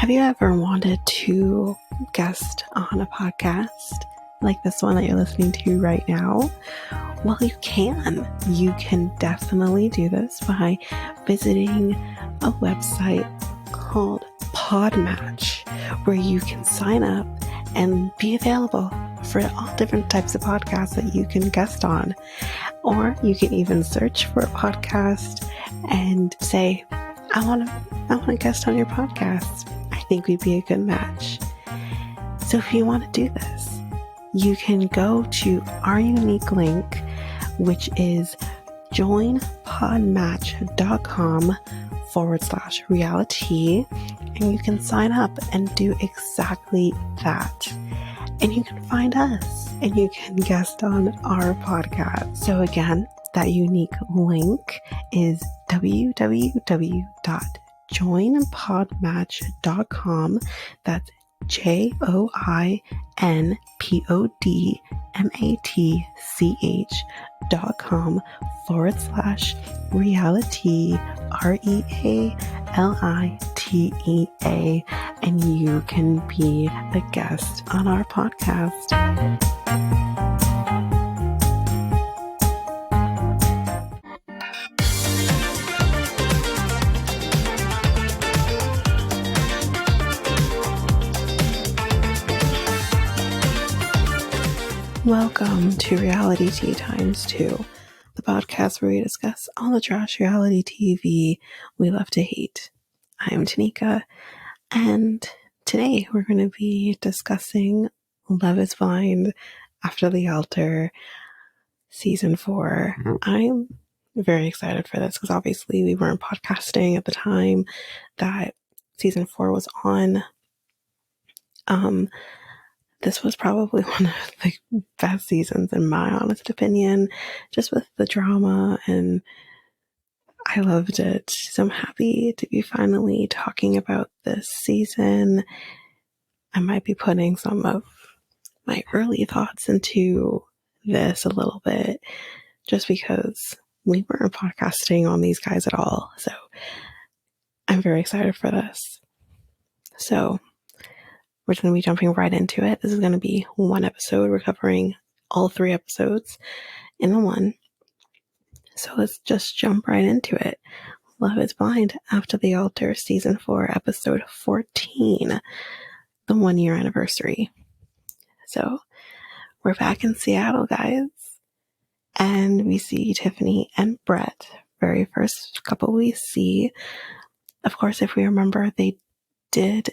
Have you ever wanted to guest on a podcast like this one that you're listening to right now? Well, you can. You can definitely do this by visiting a website called Podmatch, where you can sign up and be available for all different types of podcasts that you can guest on. Or you can even search for a podcast and say, I want to guest on your podcast. I think we'd be a good match. So if you want to do this, you can go to our unique link, which is joinpodmatch.com/reality, and you can sign up and do exactly that. And you can find us and you can guest on our podcast. So again, that unique link is www.joinpodmatch.com. That's joinpodmatch.com/reality, REALITEA, and you can be a guest on our podcast. Welcome to Reality Tea Times 2, the podcast where we discuss all the trash reality TV we love to hate. I am Tanika, and today we're going to be discussing Love is Blind After the Altar, Season 4. I'm very excited for this because obviously we weren't podcasting at the time that Season 4 was on. This was probably one of the best seasons in my honest opinion, just with the drama, and I loved it. So I'm happy to be finally talking about this season. I might be putting some of my early thoughts into this a little bit, just because we weren't podcasting on these guys at all. So I'm very excited for this. So we're just going to be jumping right into it. This is going to be one episode. We're covering all 3 episodes in one. So let's just jump right into it. Love is Blind After the Altar, Season 4, Episode 14, the 1-year anniversary. So we're back in Seattle, guys. And we see Tiffany and Brett. Very first couple we see. Of course, if we remember, they did...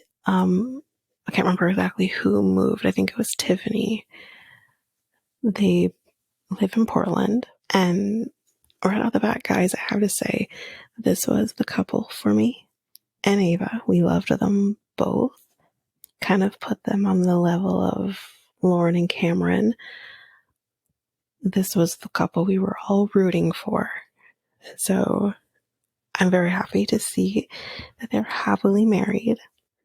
I can't remember exactly who moved. I think it was Tiffany. They live in Portland. And right off the bat, guys, I have to say, this was the couple for me and Ava. We loved them both. Kind of put them on the level of Lauren and Cameron. This was the couple we were all rooting for. So I'm very happy to see that they're happily married.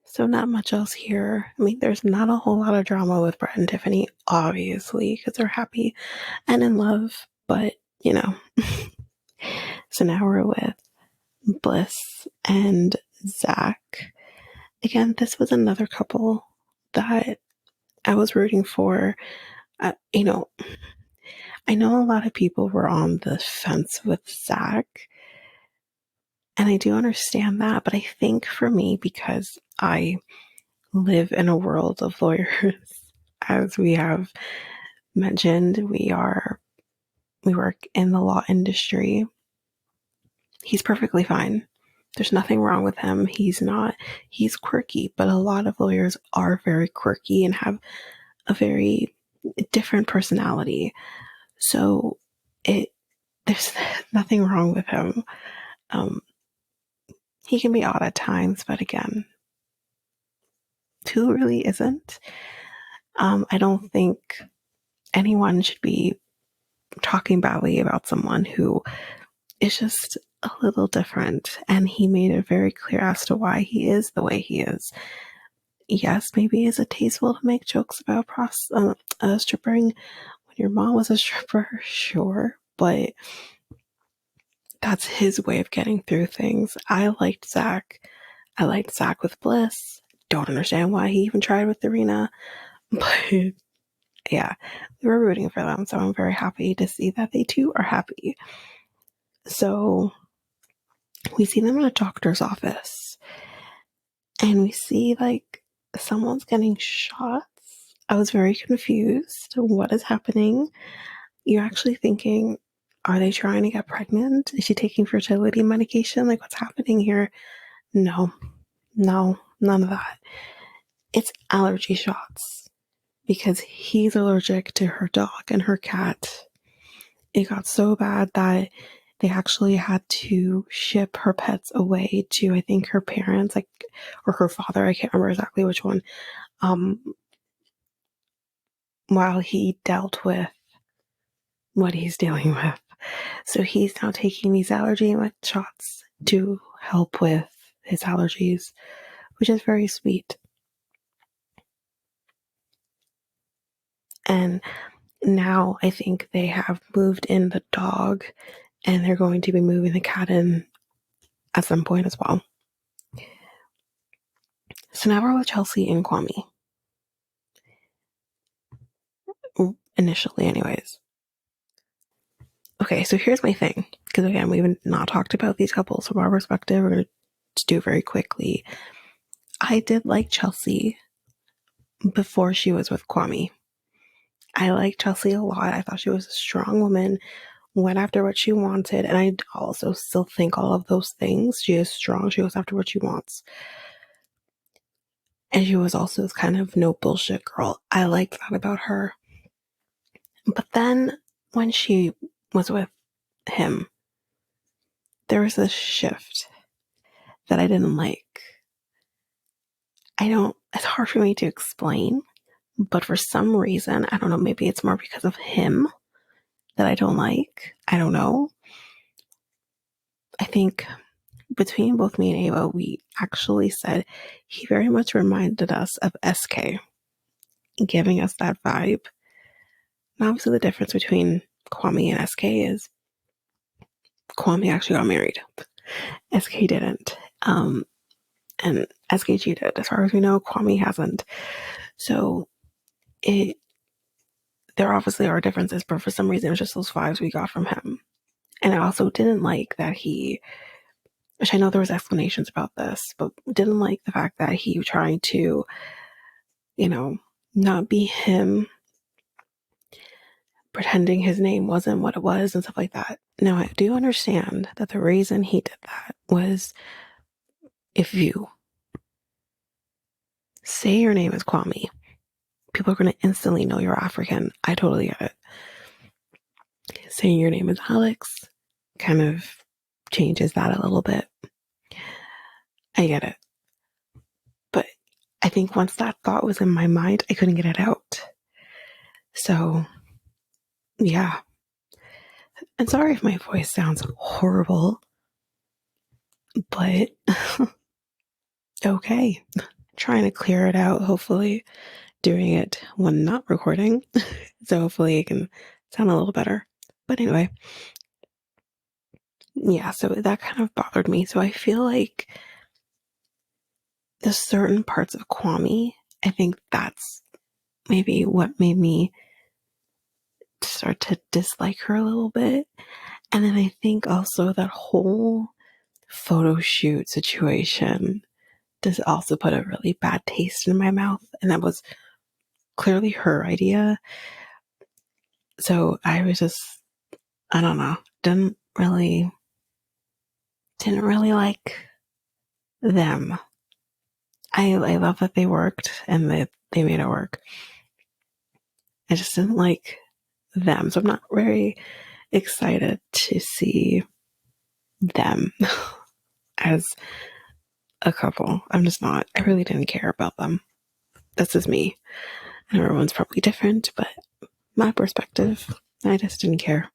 So not much else here. I mean, there's not a whole lot of drama with Brett and Tiffany, obviously, because they're happy and in love. But, you know. So now we're with Bliss and Zach. Again, this was another couple that I was rooting for. I know a lot of people were on the fence with Zach. And I do understand that, but I think for me, because I live in a world of lawyers, as we have mentioned, we work in the law industry. He's perfectly fine. There's nothing wrong with him. He's quirky, but a lot of lawyers are very quirky and have a very different personality. So there's nothing wrong with him. He can be odd at times, but again, who really isn't? I don't think anyone should be talking badly about someone who is just a little different, and he made it very clear as to why he is the way he is. Yes, maybe is it tasteful to make jokes about stripping when your mom was a stripper? Sure, but that's his way of getting through things. I liked Zach with Bliss. don't understand why he even tried with Serena. But yeah, we were rooting for them. So I'm very happy to see that they too are happy. So we see them in a doctor's office and we see like someone's getting shots. I was very confused. What is happening? You're actually thinking, are they trying to get pregnant? Is she taking fertility medication? Like, what's happening here? No, none of that. It's allergy shots because he's allergic to her dog and her cat. It got so bad that they actually had to ship her pets away to, I think, her parents, like, or her father. I can't remember exactly which one. While he dealt with what he's dealing with. So he's now taking these allergy shots to help with his allergies, which is very sweet. And now I think they have moved in the dog and they're going to be moving the cat in at some point as well. So now we're with Chelsea and Kwame. Initially, anyways. Okay, so here's my thing. Because again, we've not talked about these couples from our perspective. We're going to do it very quickly. I did like Chelsea before she was with Kwame. I liked Chelsea a lot. I thought she was a strong woman, went after what she wanted, and I also still think all of those things. She is strong. She goes after what she wants. And she was also kind of no bullshit girl. I liked that about her. But then when she was with him, there was this shift that I didn't like. It's hard for me to explain, but for some reason, I don't know, maybe it's more because of him that I don't like. I don't know. I think between both me and Ava, we actually said he very much reminded us of SK, giving us that vibe. And obviously the difference between Kwame and SK is Kwame actually got married. SK didn't. And SK cheated. As far as we know, Kwame hasn't. So there obviously are differences, but for some reason it was just those vibes we got from him. And I also didn't like that which I know there was explanations about this, but didn't like the fact that he was trying to, not be him, pretending his name wasn't what it was and stuff like that. Now, I do understand that the reason he did that was if you say your name is Kwame, people are going to instantly know you're African. I totally get it. Saying your name is Alex kind of changes that a little bit. I get it. But I think once that thought was in my mind, I couldn't get it out. So, yeah. And sorry if my voice sounds horrible, but okay. Trying to clear it out, hopefully doing it when not recording. So hopefully it can sound a little better. But anyway, yeah, so that kind of bothered me. So I feel like the certain parts of Kwame, I think that's maybe what made me start to dislike her a little bit. And then I think also that whole photo shoot situation does also put a really bad taste in my mouth. And that was clearly her idea. So I was just, I don't know, didn't really like them. I love that they worked and that they made it work. I just didn't like them. So I'm not very excited to see them as a couple. I'm just not. I really didn't care about them. That's just me. And everyone's probably different, but my perspective, I just didn't care.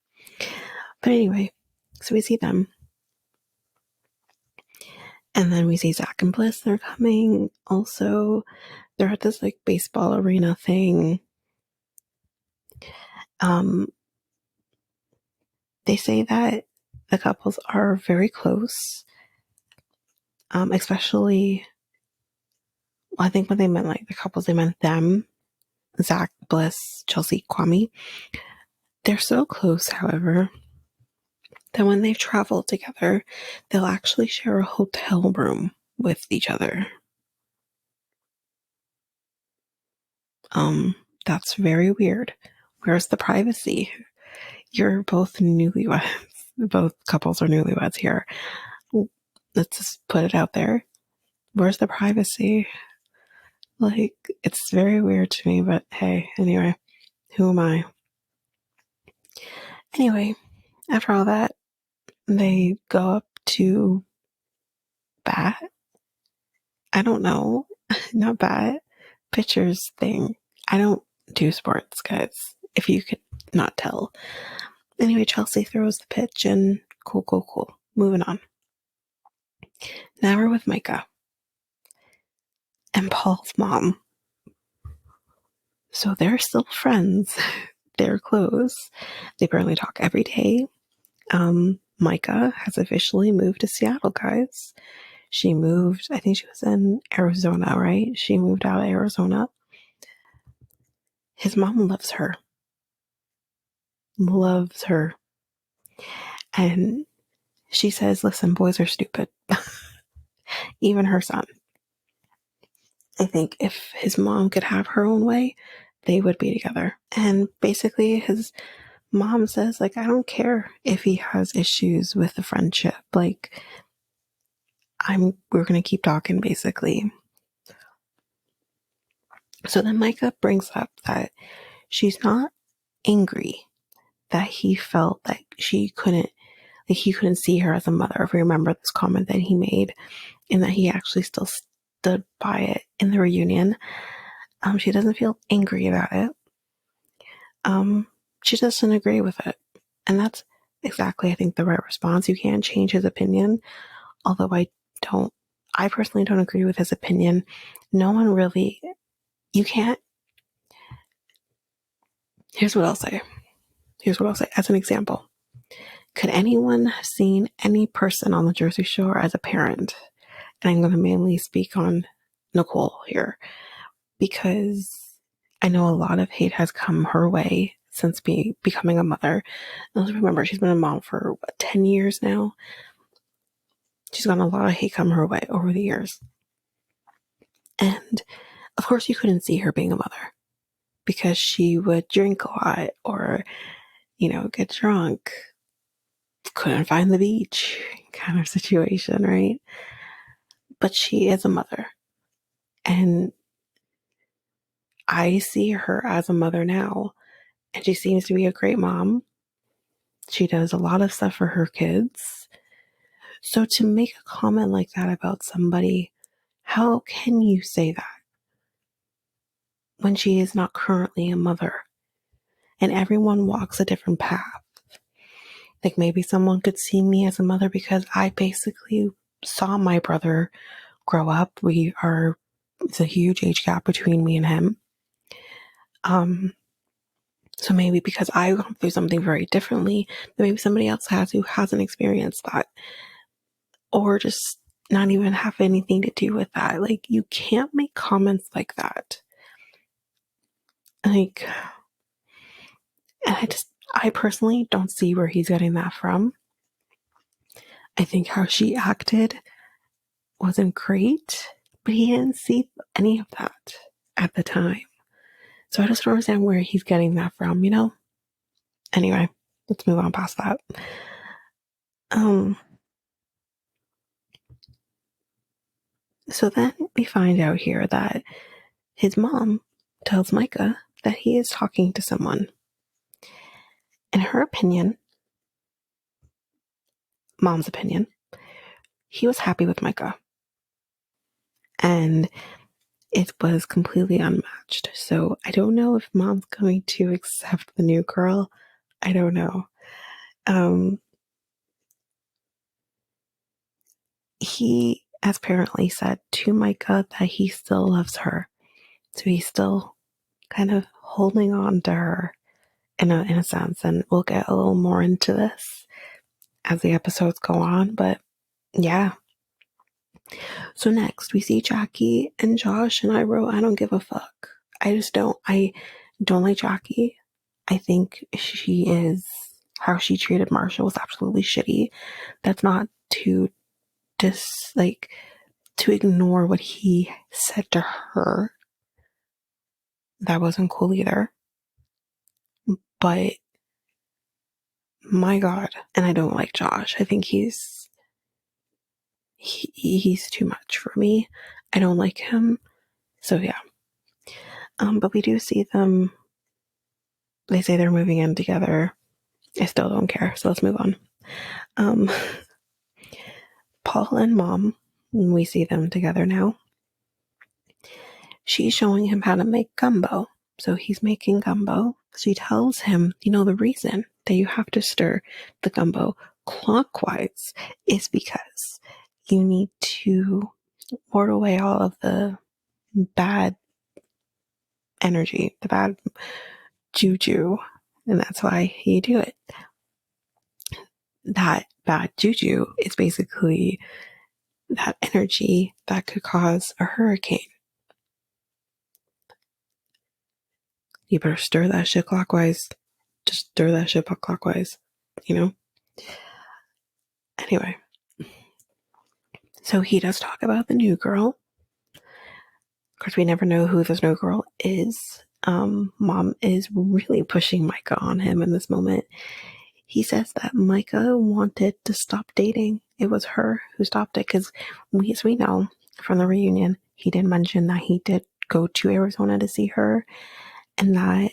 But anyway, so we see them. And then we see Zach and Bliss, they're coming. Also, they're at this like baseball arena thing. They say that the couples are very close, especially I think when they meant like the couples, they meant them, Zach, Bliss, Chelsea, Kwame. They're so close, however, that when they travel together, they'll actually share a hotel room with each other. That's very weird. Where's the privacy? You're both newlyweds. Both couples are newlyweds here. Let's just put it out there. Where's the privacy? Like, it's very weird to me, but hey, anyway, who am I? Anyway, after all that, they go up to bat. I don't know. Not bat. Pitchers thing. I don't do sports, guys, if you could not tell. Anyway, Chelsea throws the pitch and cool. Moving on. Now we're with Micah and Paul's mom. So they're still friends. They're close. They apparently talk every day. Micah has officially moved to Seattle, guys. She moved, I think she was in Arizona, right? She moved out of Arizona. His mom loves her. Loves her. And she says, listen, boys are stupid. Even her son. I think if his mom could have her own way, they would be together. And basically his mom says, like, I don't care if he has issues with the friendship. Like, we're going to keep talking, basically. So then Micah brings up that she's not angry that he felt like he couldn't see her as a mother. If you remember this comment that he made, and that he actually still stood by it in the reunion. She doesn't feel angry about it. She doesn't agree with it. And that's exactly, I think, the right response. You can't change his opinion, although I personally don't agree with his opinion. No one really, you can't. Here's what I'll say. As an example. Could anyone have seen any person on the Jersey Shore as a parent? And I'm going to mainly speak on Nicole here, because I know a lot of hate has come her way since becoming a mother. And remember, she's been a mom for 10 years now. She's gotten a lot of hate come her way over the years. And of course you couldn't see her being a mother because she would drink a lot or, get drunk, couldn't find the beach kind of situation, right? But she is a mother. And I see her as a mother now, and she seems to be a great mom. She does a lot of stuff for her kids. So to make a comment like that about somebody, how can you say that when she is not currently a mother and everyone walks a different path? Like, maybe someone could see me as a mother because I basically saw my brother grow up. It's a huge age gap between me and him. So maybe because I went through something very differently than maybe somebody else has who hasn't experienced that, or just not even have anything to do with that. Like, you can't make comments like that. Like, and I personally don't see where he's getting that from. I think how she acted wasn't great, but he didn't see any of that at the time. So I just don't understand where he's getting that from, Anyway, let's move on past that. So then we find out here that his mom tells Micah that he is talking to someone. In her opinion, mom's opinion, he was happy with Micah. And it was completely unmatched. So I don't know if mom's going to accept the new girl. I don't know. He has apparently said to Micah that he still loves her. So he's still kind of holding on to her in a sense. And we'll get a little more into this as the episodes go on. But yeah. So next we see Jackie and Josh, and I wrote, I don't give a fuck. I don't like Jackie. I think how she treated Marshall was absolutely shitty. That's not to to ignore what he said to her. That wasn't cool either. But my God, and I don't like Josh. I think he's too much for me. I don't like him. So yeah. But we do see them. They say they're moving in together. I still don't care. So let's move on. Um, Paul and Mom, we see them together now. She's showing him how to make gumbo. So he's making gumbo. She tells him, the reason that you have to stir the gumbo clockwise is because you need to ward away all of the bad energy, the bad juju. And that's why you do it. That bad juju is basically that energy that could cause a hurricane. You better stir that shit clockwise. Just stir that shit clockwise, Anyway, so he does talk about the new girl. Of course, we never know who this new girl is. Mom is really pushing Micah on him in this moment. He says that Micah wanted to stop dating. It was her who stopped it because, as we know from the reunion, he did mention that he did go to Arizona to see her and that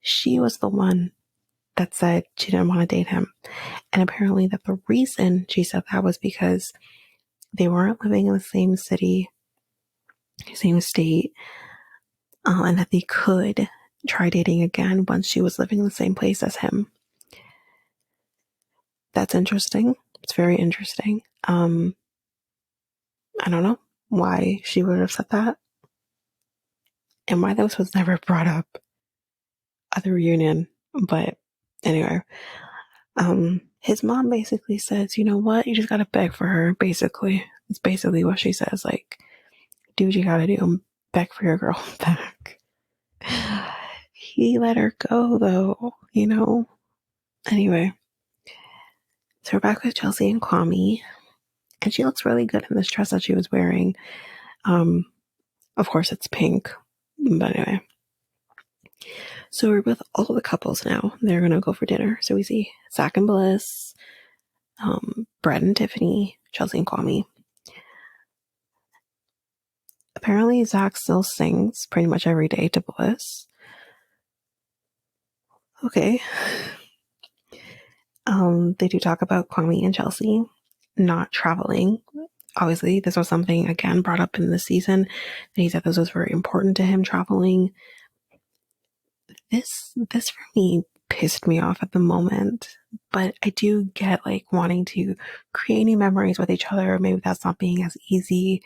she was the one that said she didn't want to date him. And apparently that the reason she said that was because they weren't living in the same city, same state, and that they could try dating again once she was living in the same place as him. That's interesting. It's very interesting. I don't know why she would have said that and why this was never brought up at the reunion. But anyway, his mom basically says, you know what? You just got to beg for her, basically. It's basically what she says. Like, do what you got to do and beg for your girl back. He let her go, though, Anyway, so we're back with Chelsea and Kwame, and she looks really good in this dress that she was wearing. Of course, it's pink, but anyway. So we're with all the couples now. They're going to go for dinner. So we see Zach and Bliss, Brett and Tiffany, Chelsea and Kwame. Apparently, Zach still sings pretty much every day to Bliss. Okay. They do talk about Kwame and Chelsea not traveling. Obviously, this was something, again, brought up in the season. And he said this was very important to him, traveling. This for me pissed me off at the moment. But I do get, wanting to create new memories with each other. Maybe that's not being as easy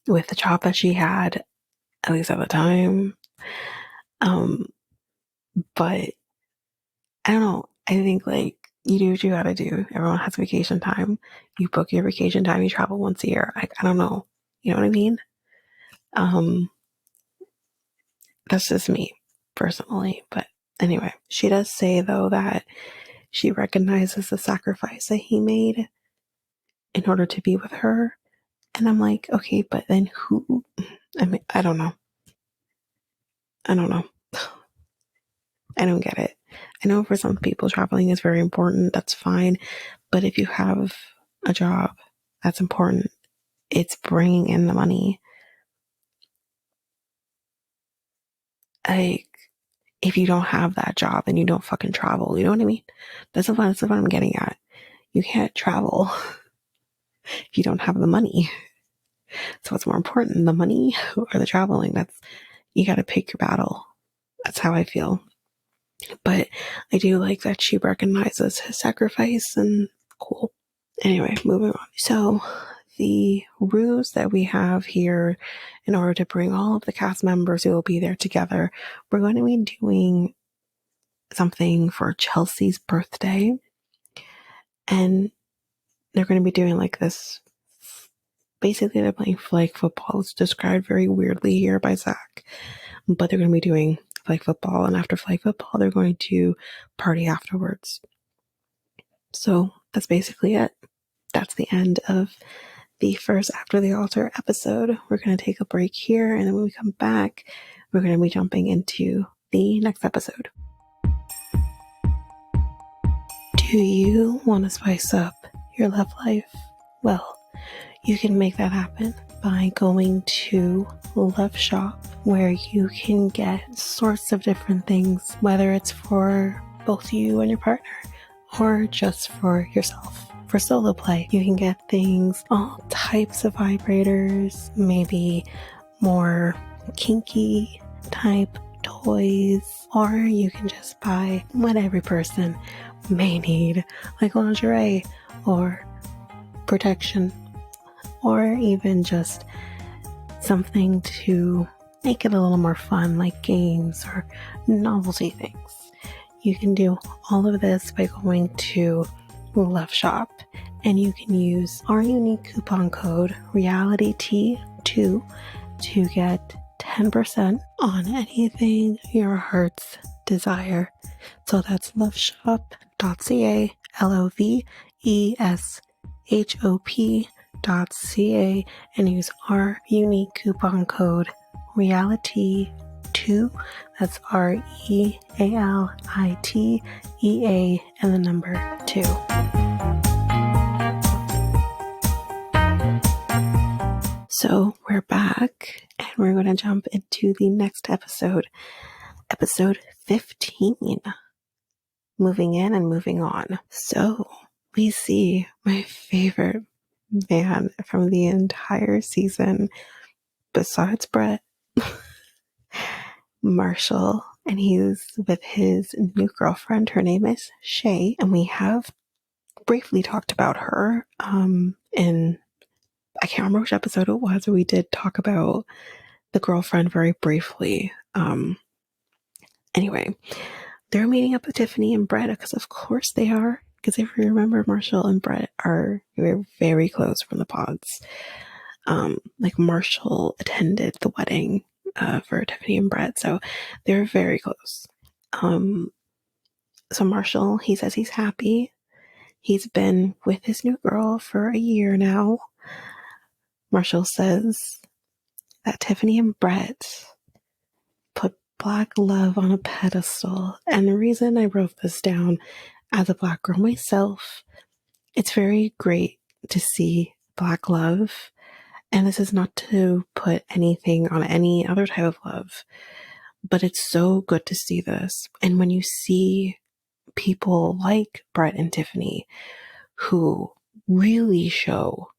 with the job that she had, at least at the time. But I don't know. I think you do what you gotta do. Everyone has vacation time. You book your vacation time. You travel once a year. I don't know. You know what I mean? That's just me personally. But anyway, she does say though that she recognizes the sacrifice that he made in order to be with her. And I'm like, okay, but then who? I mean, I don't know. I don't get it. I know for some people traveling is very important. That's fine. But if you have a job that's important, it's bringing in the money. If you don't have that job and you don't fucking travel, you know what I mean? That's what I'm getting at. You can't travel if you don't have the money. So what's more important, the money or the traveling? You got to pick your battle. That's how I feel. But I do like that she recognizes his sacrifice and cool. Anyway, moving on. So the ruse that we have here in order to bring all of the cast members who will be there together, we're going to be doing something for Chelsea's birthday. And they're going to be doing this basically they're playing flag football. It's described very weirdly here by Zach, but they're going to be doing flag football, and after flag football, they're going to party afterwards. So that's basically it. That's the end of the first After the Altar episode. We're going to take a break here, and then when we come back, we're going to be jumping into the next episode. Do you want to spice up your love life? Well, you can make that happen by going to Love Shop, where you can get sorts of different things, whether it's for both you and your partner or just for yourself. For solo play, you can get things, all types of vibrators, maybe more kinky type toys, or you can just buy what every person may need, like lingerie or protection, or even just something to make it a little more fun, like games or novelty things. You can do all of this by going to Love Shop, and you can use our unique coupon code REALITYT2 to get 10% on anything your hearts desire. So that's loveshop.ca, LOVESHOP.ca, and use our unique coupon code REALITY2. That's REALITEA and the number 2. So we're back, and we're going to jump into the next episode, episode 15, moving in and moving on. So we see my favorite man from the entire season, besides Brett, Marshall, and he's with his new girlfriend. Her name is Shay, and we have briefly talked about her in, I can't remember which episode it was, but we did talk about the girlfriend very briefly. Anyway, they're meeting up with Tiffany and Brett, because of course they are, because if you remember, Marshall and Brett are very close from the pods. Like Marshall attended the wedding for Tiffany and Brett, so they're very close. So Marshall, he says he's happy. He's been with his new girl for a year now. Marshall says that Tiffany and Brett put Black love on a pedestal, and the reason I wrote this down, as a Black girl myself, it's very great to see Black love. And this is not to put anything on any other type of love, but it's so good to see this. And when you see people like Brett and Tiffany who really show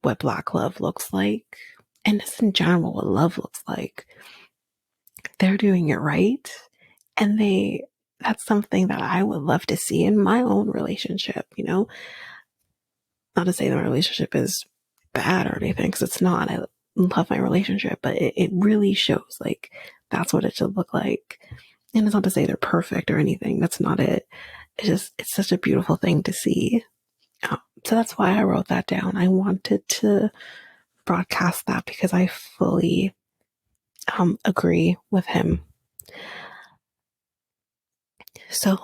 what Black love looks like, and just in general what love looks like, they're doing it right. And that's something that I would love to see in my own relationship, you know? Not to say the relationship is bad or anything, because it's not. I love my relationship, but it really shows like that's what it should look like. And it's not to say they're perfect or anything. That's not it. It's such a beautiful thing to see. So that's why I wrote that down. I wanted to broadcast that because I fully agree with him. So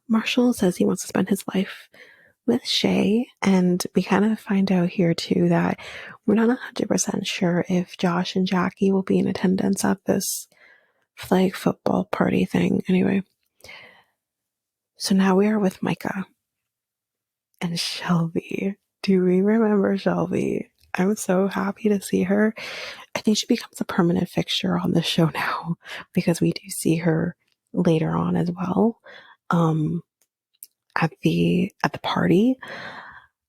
Marshall says he wants to spend his life with Shay, and we kind of find out here too that we're not 100% sure if Josh and Jackie will be in attendance at this flag football party thing. Anyway, so now we are with Micah and Shelby. Do we remember Shelby? I'm so happy to see her. I think she becomes a permanent fixture on the show now, because we do see her later on as well. At the party.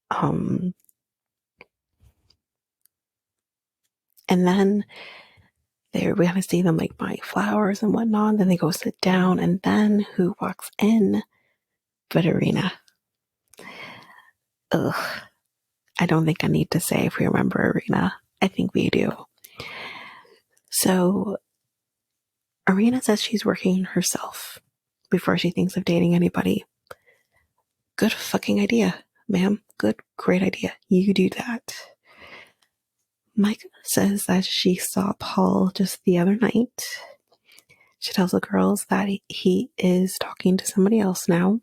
And then we kind of see them like buy flowers and whatnot. Then they go sit down, and then who walks in but Irina? Ugh. I don't think I need to say if we remember Irina. I think we do. So Irina says she's working on herself before she thinks of dating anybody. Good fucking idea, ma'am. Good, great idea. You do that. Micah says that she saw Paul just the other night. She tells the girls that he is talking to somebody else now.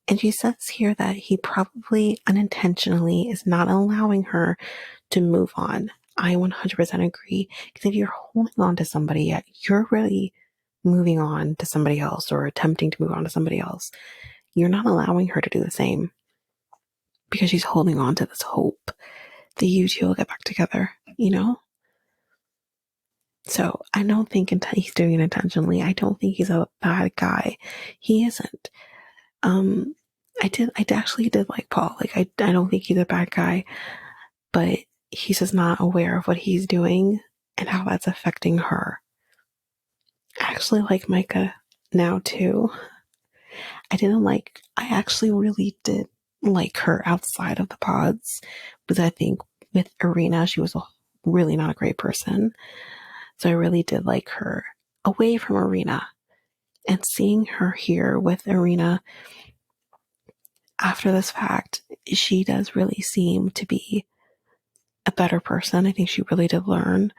And she says here that he probably unintentionally is not allowing her to move on. I 100% agree. Because if you're holding on to somebody, yet you're really moving on to somebody else or attempting to move on to somebody else, you're not allowing her to do the same. Because she's holding on to this hope that you two will get back together, you know? So I don't think he's doing it intentionally. I don't think he's a bad guy. He isn't. I actually did like Paul. Like, I don't think he's a bad guy, but he's just not aware of what he's doing and how that's affecting her. I actually like Micah now too. I actually really did like her outside of the pods, because I think with Arena, she was really not a great person. So I really did like her away from Arena, and seeing her here with Arena after this fact, she does really seem to be a better person. I think she really did learn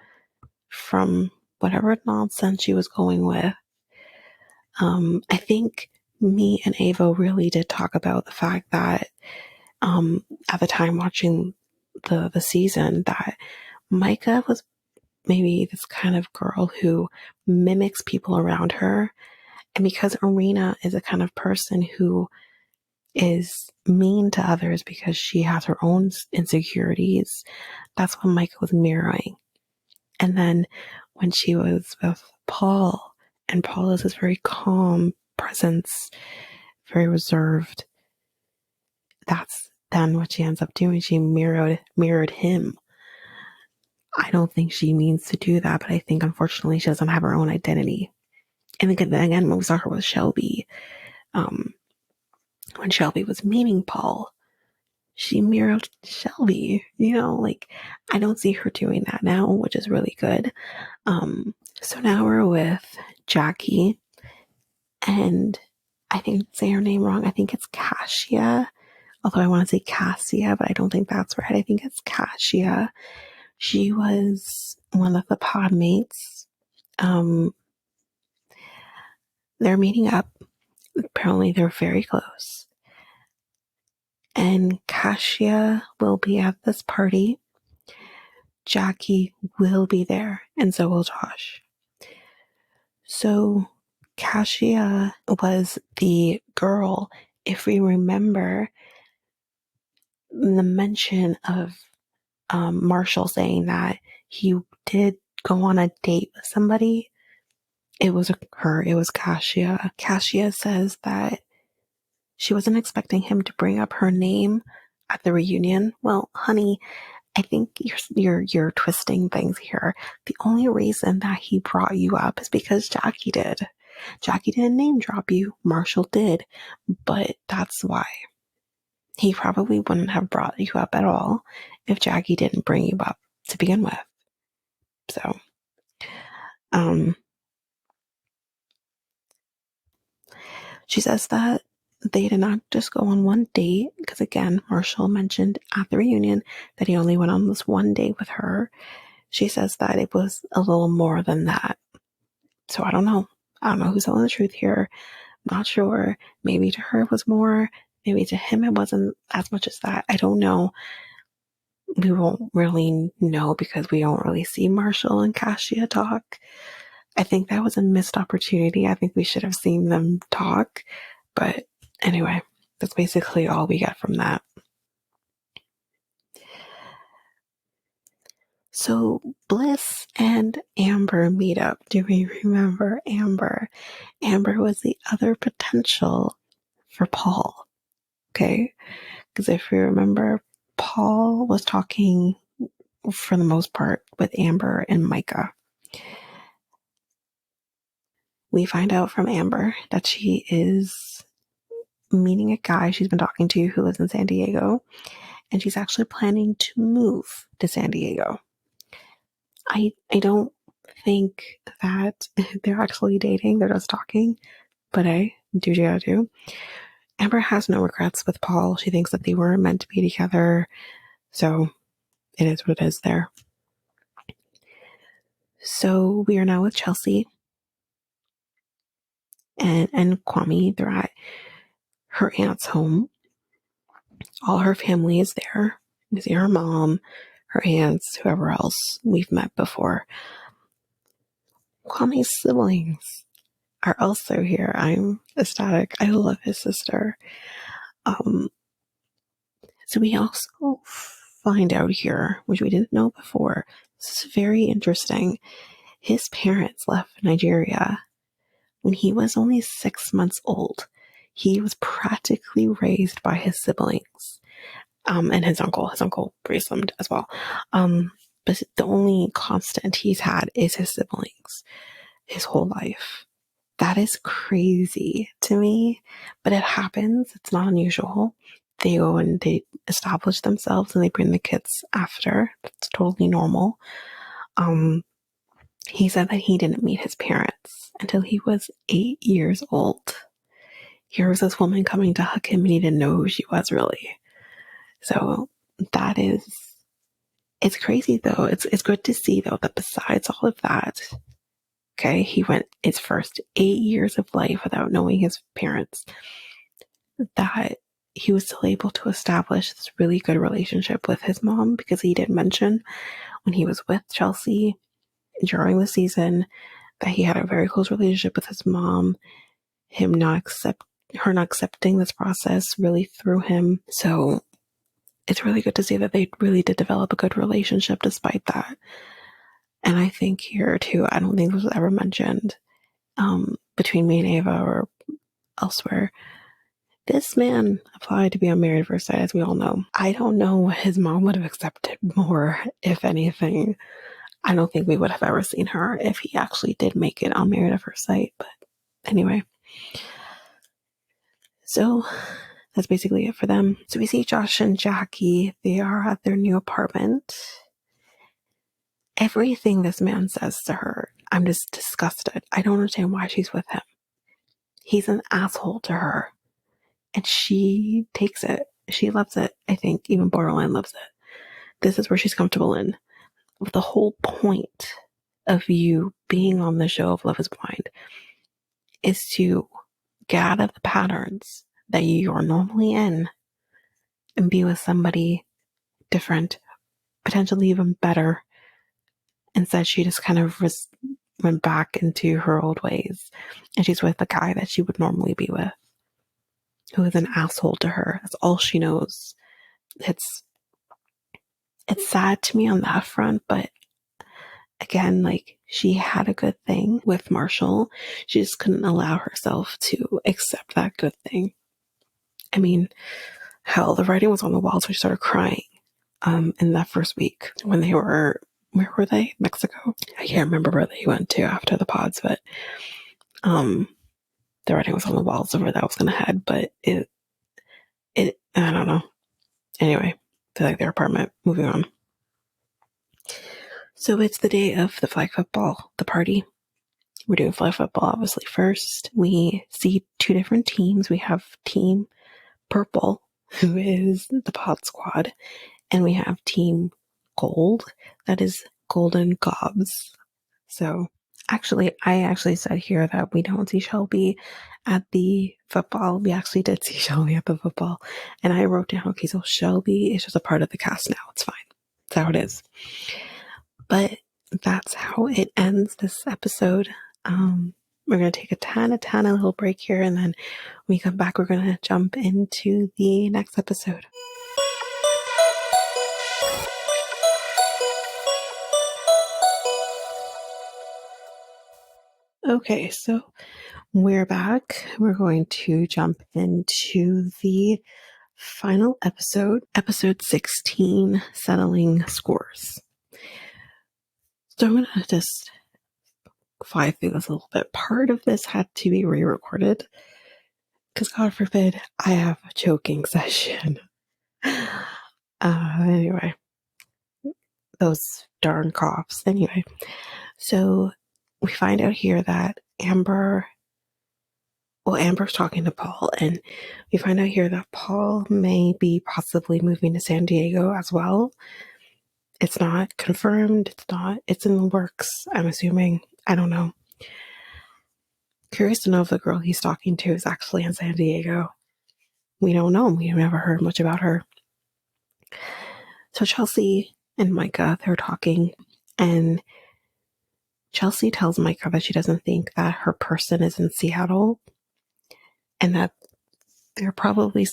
from whatever nonsense she was going with. I think me and Ava really did talk about the fact that at the time watching the season, that Micah was maybe this kind of girl who mimics people around her. And because Arena is a kind of person who is mean to others because she has her own insecurities, that's what Micah was mirroring. And then when she was with Paul, and Paul is this very calm presence, very reserved, that's then what she ends up doing. She mirrored him. I don't think she means to do that, but I think unfortunately she doesn't have her own identity. And again, when we saw her with Shelby, when Shelby was meeting Paul, she mirrored Shelby, like, I don't see her doing that now, which is really good. So now we're with Jackie, and I think I say her name wrong. I think it's Cassia, although I want to say Cassia, but I don't think that's right. I think it's Cassia. She was one of the pod mates. They're meeting up. Apparently they're very close. And Cassia will be at this party. Jackie will be there, and so will Josh. So Cassia was the girl, if we remember the mention of Marshall saying that he did go on a date with somebody. It was her. It was Cassia. Cassia says that she wasn't expecting him to bring up her name at the reunion. Well, honey, I think you're twisting things here. The only reason that he brought you up is because Jackie did. Jackie didn't name drop you. Marshall did, but that's why. He probably wouldn't have brought you up at all if Jackie didn't bring you up to begin with. So, she says that they did not just go on one date, because again, Marshall mentioned at the reunion that he only went on this one date with her. She says that it was a little more than that. So I don't know. I don't know who's telling the truth here. I'm not sure. Maybe to her it was more. Maybe to him it wasn't as much as that. I don't know. We won't really know because we don't really see Marshall and Cassia talk. I think that was a missed opportunity. I think we should have seen them talk. But anyway, that's basically all we get from that. So Bliss and Amber meet up. Do we remember Amber? Amber was the other potential for Paul. Okay? Because if we remember, Paul was talking for the most part with Amber and Micah. We find out from Amber that she is meeting a guy she's been talking to who lives in San Diego, and she's actually planning to move to San Diego. I don't think that they're actually dating, they're just talking, but hey, do you gotta do. Amber has no regrets with Paul. She thinks that they were meant to be together, so it is what it is there. So we are now with Chelsea and Kwame. They're at her aunt's home. All her family is there. You see her mom, her aunts, whoever else we've met before. Kwame's siblings are also here. I'm ecstatic. I love his sister. So we also find out here, which we didn't know before. This is very interesting. His parents left Nigeria when he was only 6 months old. He was practically raised by his siblings, and his uncle. His uncle raised them as well. But the only constant he's had is his siblings his whole life. That is crazy to me, but it happens. It's not unusual. They go and they establish themselves and they bring the kids after. It's totally normal. He said that he didn't meet his parents until he was 8 years old. Here was this woman coming to hug him and he didn't know who she was really. So that is, it's crazy though. It's good to see though that besides all of that, okay, he went his first 8 years of life without knowing his parents, that he was still able to establish this really good relationship with his mom, because he did mention when he was with Chelsea during the season that he had a very close relationship with his mom, her not accepting this process really threw him. So it's really good to see that they really did develop a good relationship despite that. And I think here too, I don't think this was ever mentioned between me and Ava or elsewhere. This man applied to be on Married at First Sight, as we all know. I don't know what his mom would have accepted more, if anything. I don't think we would have ever seen her if he actually did make it on Married at First Sight. But anyway. So that's basically it for them. So we see Josh and Jackie. They are at their new apartment. Everything this man says to her, I'm just disgusted. I don't understand why she's with him. He's an asshole to her. And she takes it. She loves it. I think even borderline loves it. This is where she's comfortable in. The whole point of you being on the show of Love is Blind is to get out of the patterns that you are normally in and be with somebody different, potentially even better. Instead, she just kind of went back into her old ways. And she's with the guy that she would normally be with, who is an asshole to her. That's all she knows. It's sad to me on that front, but again, like, she had a good thing with Marshall. She just couldn't allow herself to accept that good thing. I mean, hell, the writing was on the wall, so she started crying in that first week when they were, where were they? Mexico? I can't remember where they went to after the pods, but the writing was on the walls of where that was going to head, but it, I don't know. Anyway, they like their apartment. Moving on. So it's the day of the flag football, the party. We're doing flag football, obviously, first. We see two different teams. We have Team Purple, who is the pod squad, and we have Team Gold, that is Golden Gobs. So I actually said here that we don't see Shelby at the football. We actually did see Shelby at the football. And I wrote down, okay, so Shelby is just a part of the cast now. It's fine. That's how it is. But that's how it ends this episode. We're going to take a tiny little break here. And then when we come back, we're going to jump into the next episode. Okay, so we're back. We're going to jump into the final episode, episode 16, Settling Scores. So I'm going to just fly through this a little bit. Part of this had to be re-recorded because, God forbid, I have a choking session. Anyway, those darn coughs. Anyway, so we find out here that Amber's talking to Paul, and we find out here that Paul may be possibly moving to San Diego as well. It's not confirmed. It's in the works, I'm assuming. I don't know. Curious to know if the girl he's talking to is actually in San Diego. We don't know. We've never heard much about her. So Chelsea and Micah, they're talking, and Chelsea tells Micah that she doesn't think that her person is in Seattle and that they're probably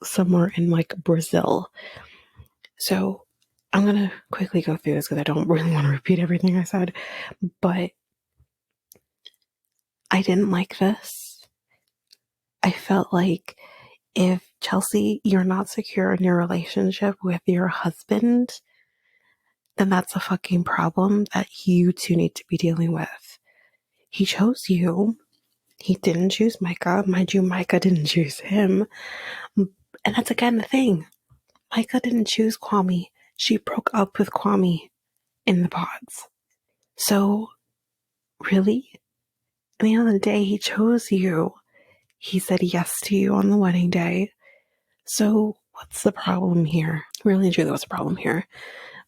somewhere in like Brazil. So I'm going to quickly go through this because I don't really want to repeat everything I said, but I didn't like this. I felt like if Chelsea, you're not secure in your relationship with your husband, then that's a fucking problem that you two need to be dealing with. He chose you. He didn't choose Micah. Mind you, Micah didn't choose him. And that's again the thing. Micah didn't choose Kwame. She broke up with Kwame in the pods. So, really? At the end of the day, he chose you. He said yes to you on the wedding day. So, what's the problem here? Really and truly, what's the problem here?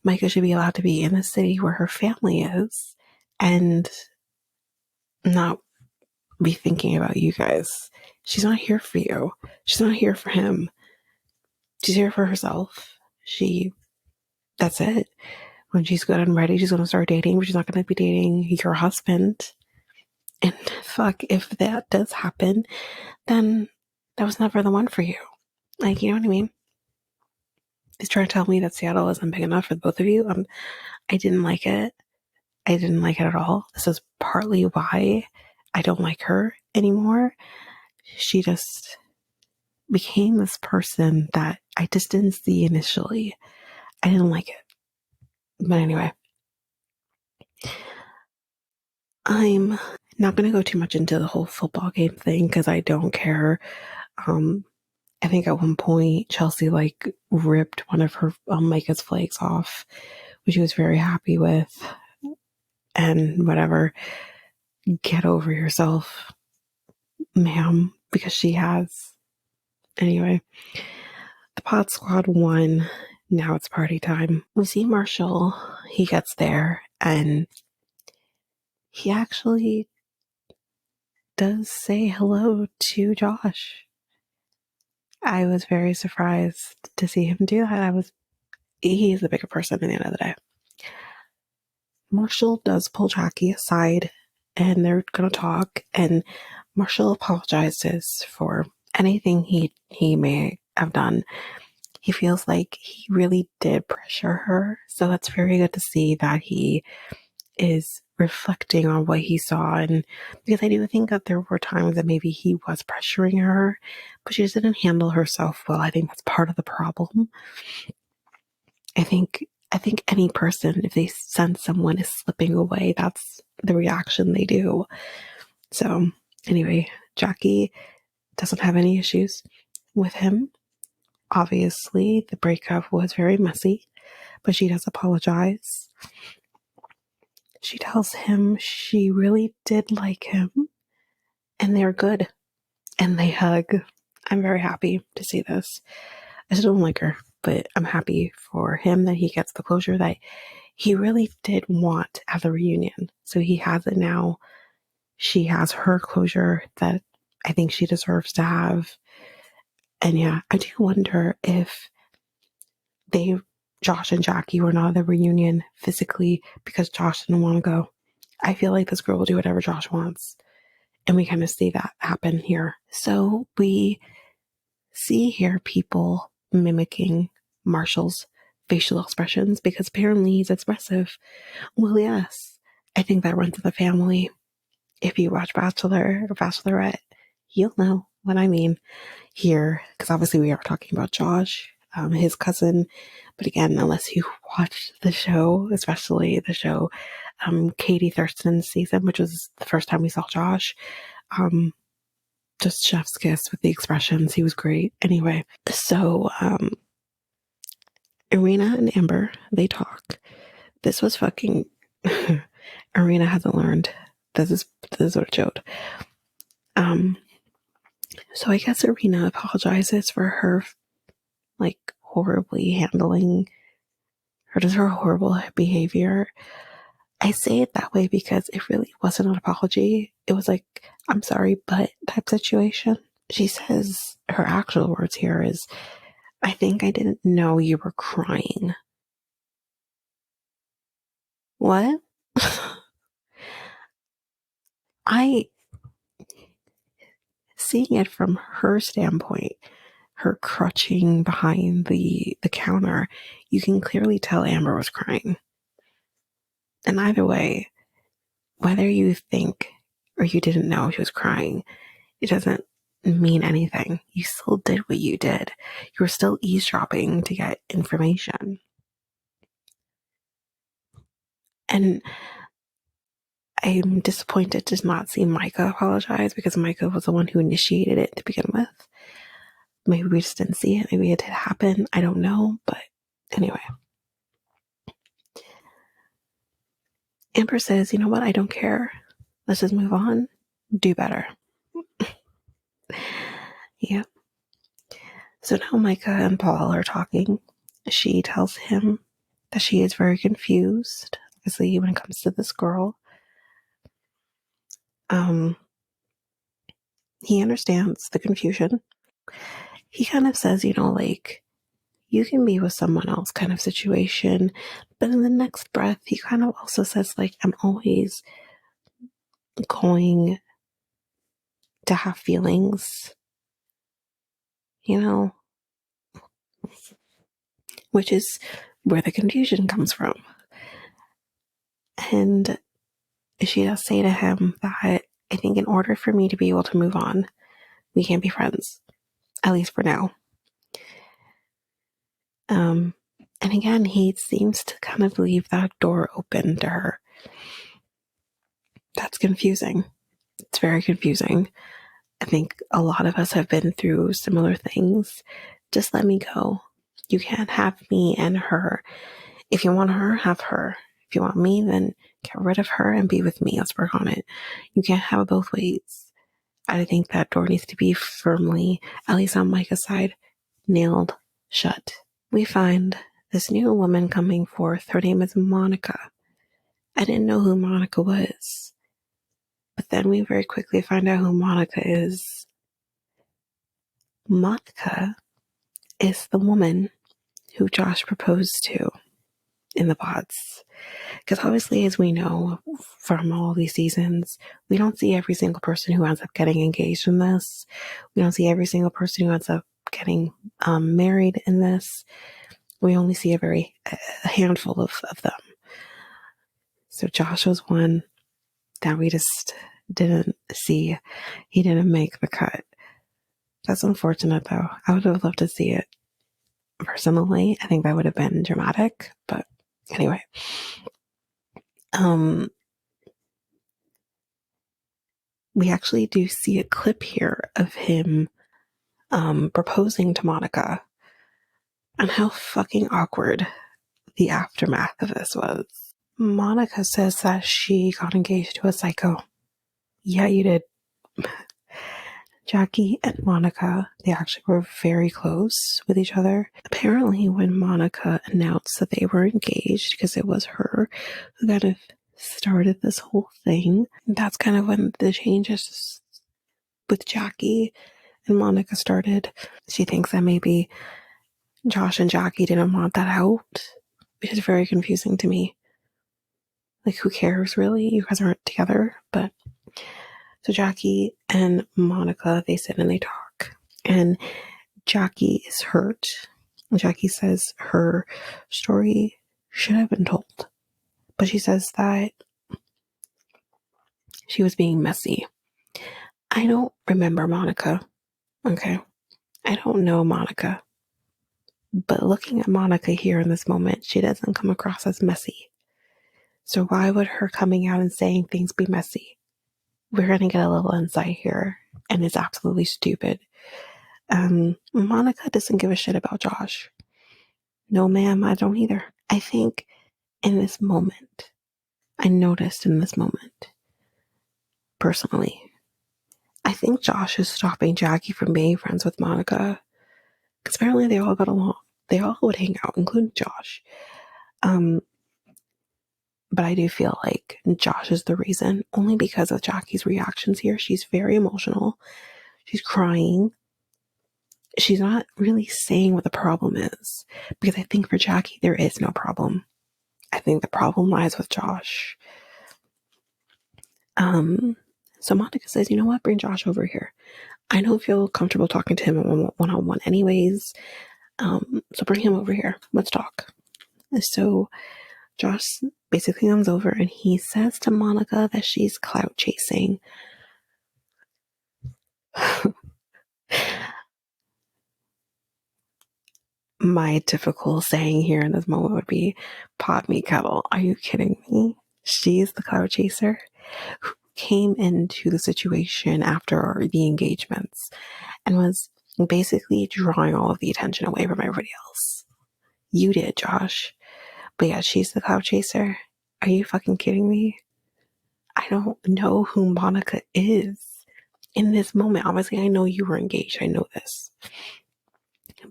Micah should be allowed to be in the city where her family is and not be thinking about you guys. She's not here for you. She's not here for him. She's here for herself. That's it. When she's good and ready, she's going to start dating, but she's not going to be dating your husband. And fuck, if that does happen, then that was never the one for you. Like, you know what I mean? He's trying to tell me that Seattle isn't big enough for both of you. I didn't like it. I didn't like it at all. This is partly why I don't like her anymore. She just became this person that I just didn't see initially. I didn't like it. But anyway, I'm not going to go too much into the whole football game thing because I don't care. I think at one point Chelsea like ripped one of her Micah's flags off, which she was very happy with. And whatever, get over yourself, ma'am, because she has. Anyway, the pod squad won. Now it's party time. We see Marshall. He gets there and he actually does say hello to Josh. I was very surprised to see him do that. He's the bigger person at the end of the day. Marshall does pull Jackie aside and they're going to talk, and Marshall apologizes for anything he may have done. He feels like he really did pressure her, so that's very good to see that he is reflecting on what he saw. And because I do think that there were times that maybe he was pressuring her, but she just didn't handle herself well. I think that's part of the problem. I think any person, if they sense someone is slipping away, that's the reaction they do. So anyway, Jackie doesn't have any issues with him. Obviously, the breakup was very messy, but she does apologize. She tells him she really did like him and they're good. And they hug. I'm very happy to see this. I still don't like her, but I'm happy for him that he gets the closure that he really did want at the reunion. So he has it now. She has her closure that I think she deserves to have. And yeah, I do wonder if Josh and Jackie were not at the reunion physically because Josh didn't want to go. I feel like this girl will do whatever Josh wants. And we kind of see that happen here. So we see here people mimicking Marshall's facial expressions because apparently he's expressive. Well, yes, I think that runs in the family. If you watch Bachelor or Bachelorette, you'll know what I mean here, because obviously we are talking about Josh, his cousin. But again, unless you watched the show, especially the show Katie Thurston's season, which was the first time we saw Josh, just chef's kiss with the expressions. He was great. Anyway, so Irina and Amber, they talk. This was fucking Irina hasn't learned. This is what it showed. So I guess Irina apologizes for her like horribly handling or just her horrible behavior. I say it that way because it really wasn't an apology. It was like, I'm sorry, but type situation. She says her actual words here is, I think I didn't know you were crying. What? I, seeing it from her standpoint, her crouching behind the counter, you can clearly tell Amber was crying. And either way, whether you think or you didn't know she was crying, it doesn't mean anything. You still did what you did. You were still eavesdropping to get information. And I'm disappointed to not see Micah apologize, because Micah was the one who initiated it to begin with. Maybe we just didn't see it. Maybe it did happen. I don't know. But anyway. Amber says, you know what? I don't care. Let's just move on. Do better. Yeah. So now Micah and Paul are talking. She tells him that she is very confused, obviously, when it comes to this girl. He understands the confusion. He kind of says, like, you can be with someone else kind of situation. But in the next breath, he kind of also says, like, I'm always going to have feelings, which is where the confusion comes from. And she does say to him that, I think in order for me to be able to move on, we can't be friends, at least for now. And again, he seems to kind of leave that door open to her. That's confusing. It's very confusing. I think a lot of us have been through similar things. Just let me go. You can't have me and her. If you want her, have her. If you want me, then get rid of her and be with me. Let's work on it. You can't have it both ways. I think that door needs to be firmly, at least on Micah's side, nailed shut. We find this new woman coming forth. Her name is Monica. I didn't know who Monica was. But then we very quickly find out who Monica is. Monica is the woman who Josh proposed to in the pods. Because obviously, as we know from all these seasons, we don't see every single person who ends up getting engaged in this. We don't see every single person who ends up getting married in this. We only see a handful of them. So Josh was one that we just didn't see. He didn't make the cut. That's unfortunate, though. I would have loved to see it personally. I think that would have been dramatic. But anyway. We actually do see a clip here of him proposing to Monica, and how fucking awkward the aftermath of this was. Monica says that she got engaged to a psycho. Yeah, you did. Jackie and Monica, they actually were very close with each other. Apparently, when Monica announced that they were engaged, because it was her who kind of started this whole thing, that's kind of when the changes with Jackie and Monica started. She thinks that maybe Josh and Jackie didn't want that out, which is very confusing to me. Like, who cares, really? You guys aren't together. But so Jackie and Monica, they sit and they talk. And Jackie is hurt. Jackie says her story should have been told. But she says that she was being messy. I don't remember Monica. Okay. I don't know Monica. But looking at Monica here in this moment, she doesn't come across as messy. So why would her coming out and saying things be messy? We're going to get a little insight here, and it's absolutely stupid. Monica doesn't give a shit about Josh. No, ma'am, I don't either. I think in this moment, I noticed in this moment, personally, I think Josh is stopping Jackie from being friends with Monica. Because apparently they all got along. They all would hang out, including Josh. But I do feel like Josh is the reason, only because of Jackie's reactions here. She's very emotional. She's crying. She's not really saying what the problem is, because I think for Jackie, there is no problem. I think the problem lies with Josh. So Monica says, you know what? Bring Josh over here. I don't feel comfortable talking to him one-on-one anyways. So bring him over here. Let's talk. So Josh basically comes over and he says to Monica that she's clout chasing. My typical saying here in this moment would be, pot me kettle. Are you kidding me? She's the clout chaser who came into the situation after the engagements and was basically drawing all of the attention away from everybody else. You did, Josh. But yeah, she's the clout chaser. Are you fucking kidding me? I don't know who Monica is in this moment. Obviously, I know you were engaged. I know this.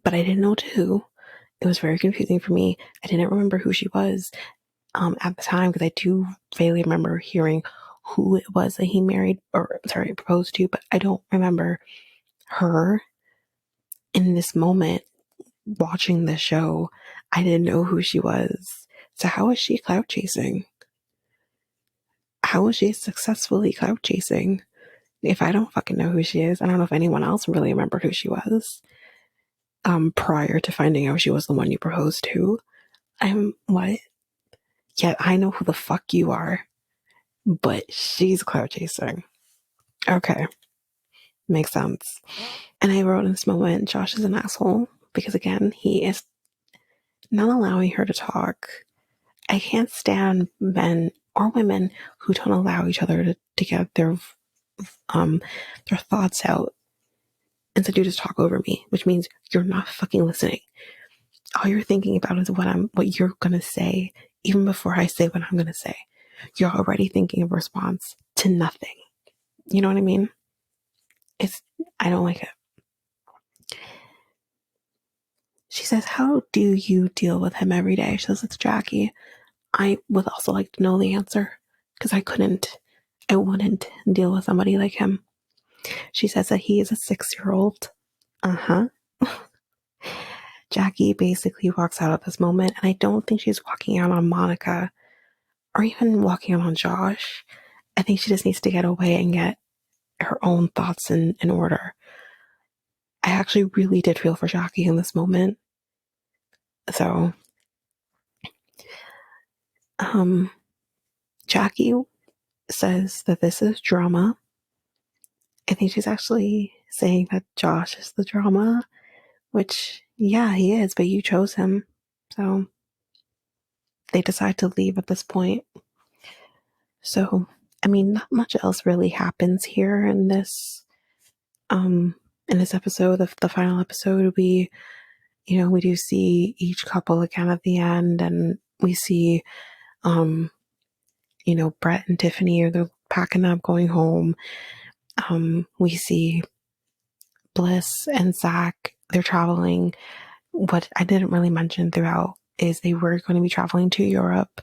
But I didn't know who. It was very confusing for me. I didn't remember who she was at the time, because I do vaguely remember hearing who it was that he proposed to, but I don't remember her. In this moment, watching the show, I didn't know who she was. So how is she clout chasing? How is she successfully clout chasing? If I don't fucking know who she is, I don't know if anyone else really remembered who she was prior to finding out she was the one you proposed to. What? Yet I know who the fuck you are, but she's clout chasing. Okay, makes sense. And I wrote in this moment, Josh is an asshole, because again, he is not allowing her to talk. I can't stand men or women who don't allow each other to get their thoughts out. Instead, you just talk over me, which means you're not fucking listening. All you're thinking about is what you're gonna say, even before I say what I'm gonna say. You're already thinking of a response to nothing. You know what I mean? I don't like it. She says, how do you deal with him every day? She says, it's Jackie. I would also like to know the answer, because I wouldn't deal with somebody like him. She says that he is a 6-year-old. Uh-huh. Jackie basically walks out of this moment, and I don't think she's walking out on Monica or even walking out on Josh. I think she just needs to get away and get her own thoughts in order. I actually really did feel for Jackie in this moment. So, Jackie says that this is drama. I think she's actually saying that Josh is the drama, which, yeah, he is, but you chose him. So they decide to leave at this point. So, I mean, not much else really happens here in this episode, the final episode. We do see each couple again at the end, and we see, Brett and Tiffany, they're packing up, going home. We see Bliss and Zach, they're traveling. What I didn't really mention throughout is they were going to be traveling to Europe.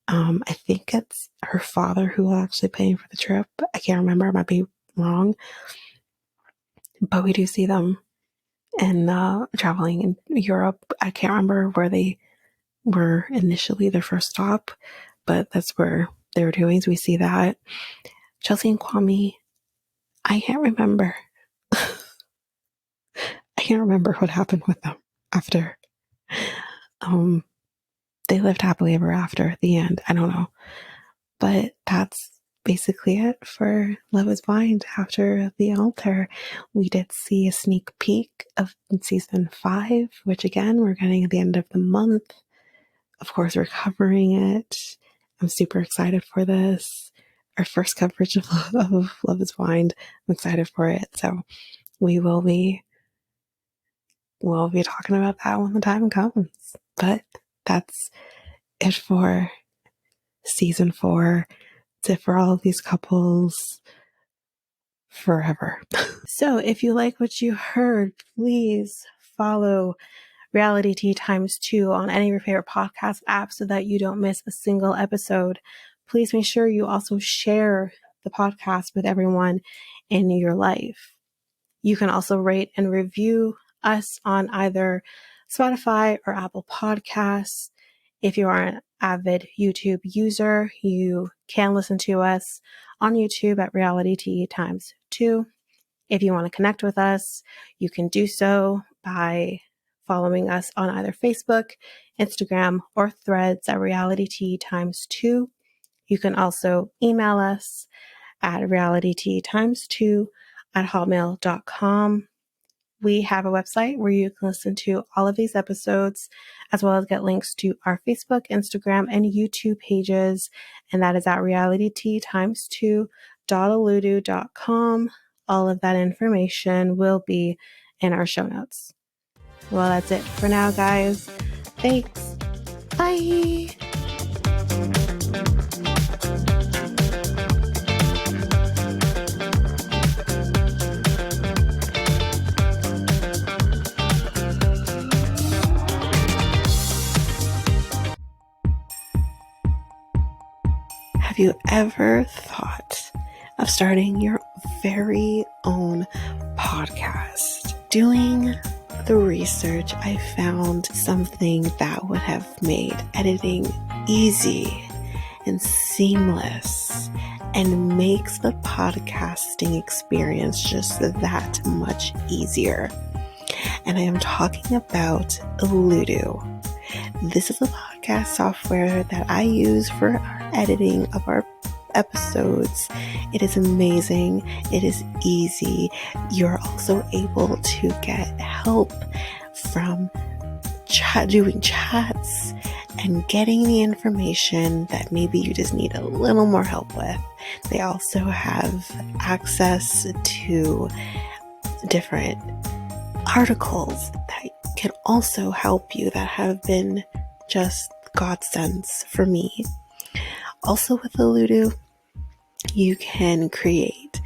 I think it's her father who will actually pay for the trip. I can't remember. I might be wrong. But we do see them traveling in Europe. I can't remember where they were initially, their first stop, but that's where they were doing. So we see that. Chelsea and Kwame, I can't remember. I can't remember what happened with them after. They lived happily ever after at the end. I don't know. But that's basically it for Love is Blind After the Altar. We did see a sneak peek of season 5, which again, we're getting at the end of the month. Of course, we're covering it. I'm super excited for this. Our first coverage of Love is Blind. I'm excited for it. So we'll be talking about that when the time comes. But that's it for season 4. It's it for all of these couples forever. So if you like what you heard, please follow, Reality Tea times 2 on any of your favorite podcast apps so that you don't miss a single episode. Please make sure you also share the podcast with everyone in your life. You can also rate and review us on either Spotify or Apple Podcasts. If you are an avid YouTube user, you can listen to us on YouTube at Reality Tea times 2. If you want to connect with us, you can do so by following us on either Facebook, Instagram, or Threads at Reality Tea times 2. You can also email us at realityteatimes2@hotmail.com. We have a website where you can listen to all of these episodes, as well as get links to our Facebook, Instagram, and YouTube pages, and that is at realityteatimes2.aludu.com. All of that information will be in our show notes. Well, that's it for now, guys. Thanks. Bye. Have you ever thought of starting your very own podcast? Doing the research, I found something that would have made editing easy and seamless and makes the podcasting experience just that much easier. And I am talking about Aludu. This is a podcast software that I use for our editing of our episodes. It is amazing. It is easy. You're also able to get help from doing chats and getting the information that maybe you just need a little more help with. They also have access to different articles that can also help you that have been just godsends for me. Also with Aludu, you can create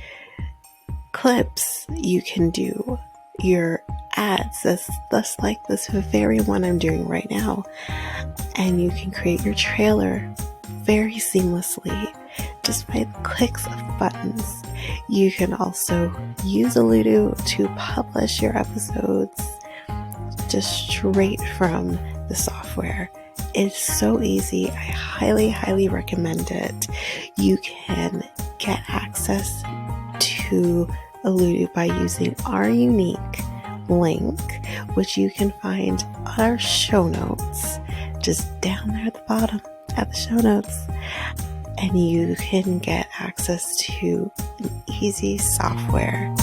clips. You can do your ads, that's like this very one I'm doing right now. And you can create your trailer very seamlessly just by the clicks of buttons. You can also use Aludu to publish your episodes just straight from the software. It's so easy. I highly, highly recommend it. You can get access to Aludu by using our unique link, which you can find on our show notes, just down there at the bottom at the show notes. And you can get access to an easy software